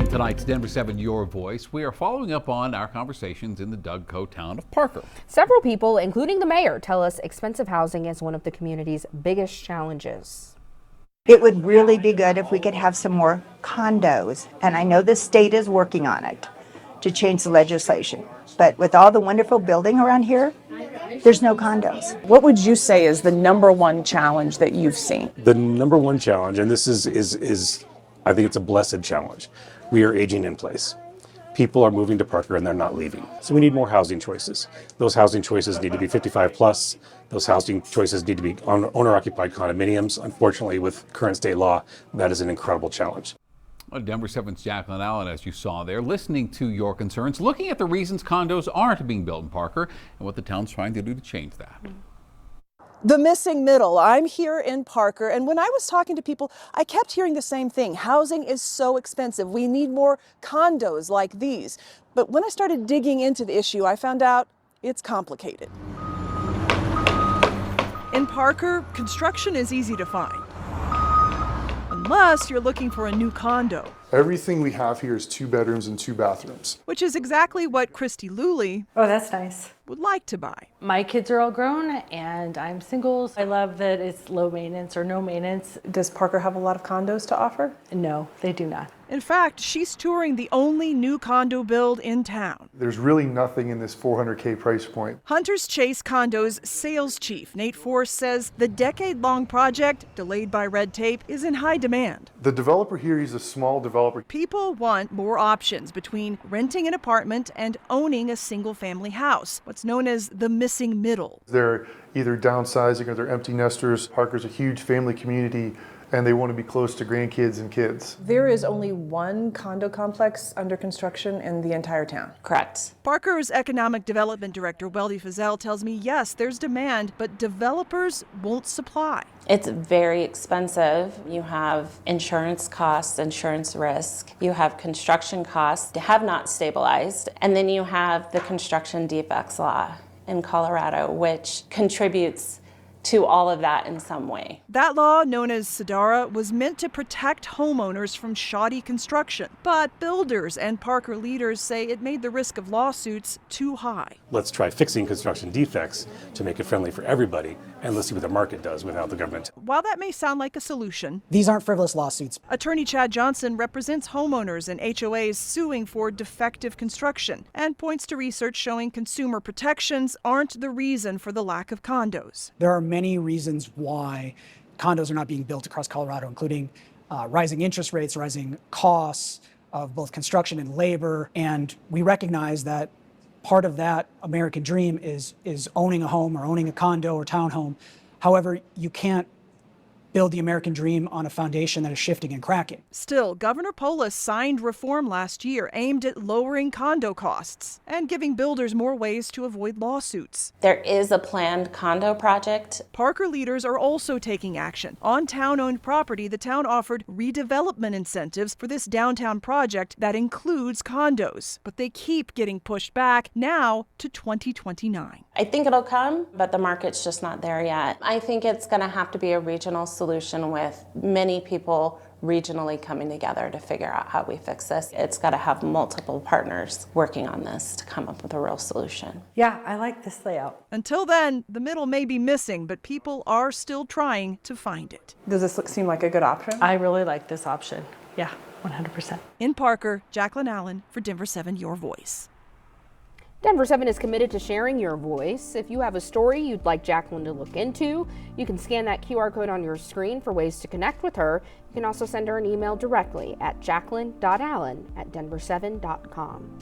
tonight's Denver 7 Your Voice, we are following up on our conversations in the Dougco town of Parker. Several people, including the mayor, tell us expensive housing is one of the community's biggest challenges. It would really be good if we could have some more condos, and I know the state is working on it to change the legislation. But with all the wonderful building around here, there's no condos. What would you say is the number one challenge that you've seen? The number one challenge, and this is I think it's a blessed challenge. We are aging in place. People are moving to Parker and they're not leaving. So we need more housing choices. Those housing choices need to be 55 plus. Those housing choices need to be owner-occupied condominiums. Unfortunately, with current state law, that is an incredible challenge. Well, Denver 7's Jacqueline Allen, as you saw there, listening to your concerns, looking at the reasons condos aren't being built in Parker and what the town's trying to do to change that. The missing middle. I'm here in Parker, and when I was talking to people, I kept hearing the same thing. Housing is so expensive. We need more condos like these. But when I started digging into the issue, I found out it's complicated. In Parker, construction is easy to find, unless you're looking for a new condo. Everything we have here is 2 bedrooms and 2 bathrooms. Which is exactly what Christy Luley Oh, that's nice. would like to buy. My kids are all grown and I'm single. I love that it's low maintenance or no maintenance. Does Parker have a lot of condos to offer? No, they do not. In fact, she's touring the only new condo build in town. There's really nothing in this $400K price point. Hunters Chase Condos sales chief Nate Force says the decade-long project, delayed by red tape, is in high demand. The developer here, he's a small developer. People want more options between renting an apartment and owning a single-family house, what's known as the missing middle. They're either downsizing or they're empty nesters. Parker's a huge family community and they want to be close to grandkids and kids. There is only one condo complex under construction in the entire town. Correct. Parker's economic development director, Weldy Fazell, tells me, yes, there's demand, but developers won't supply. It's very expensive. You have insurance costs, insurance risk. You have construction costs that have not stabilized. And then you have the construction defects law in Colorado, which contributes to all of that in some way. That law, known as SEDARA, was meant to protect homeowners from shoddy construction. But builders and Parker leaders say it made the risk of lawsuits too high. Let's try fixing construction defects to make it friendly for everybody, and let's see what the market does without the government. While that may sound like a solution, these aren't frivolous lawsuits. Attorney Chad Johnson represents homeowners and HOAs suing for defective construction and points to research showing consumer protections aren't the reason for the lack of condos. There are many reasons why condos are not being built across Colorado, including rising interest rates, rising costs of both construction and labor. And we recognize that part of that American dream is owning a home or owning a condo or townhome. However, you can't build the American dream on a foundation that is shifting and cracking. Still, Governor Polis signed reform last year aimed at lowering condo costs and giving builders more ways to avoid lawsuits. There is a planned condo project. Parker leaders are also taking action. On town-owned property, the town offered redevelopment incentives for this downtown project that includes condos, but they keep getting pushed back now to 2029. I think it'll come, but the market's just not there yet. I think it's going to have to be a regional solution with many people regionally coming together to figure out how we fix this. It's got to have multiple partners working on this to come up with a real solution. Yeah, I like this layout. Until then, the middle may be missing, but people are still trying to find it. Does this seem like a good option? I really like this option. Yeah, 100%. In Parker, Jacqueline Allen for Denver 7 Your Voice. Denver 7 is committed to sharing your voice. If you have a story you'd like Jacqueline to look into, you can scan that QR code on your screen for ways to connect with her. You can also send her an email directly at jacqueline.allen@denver7.com.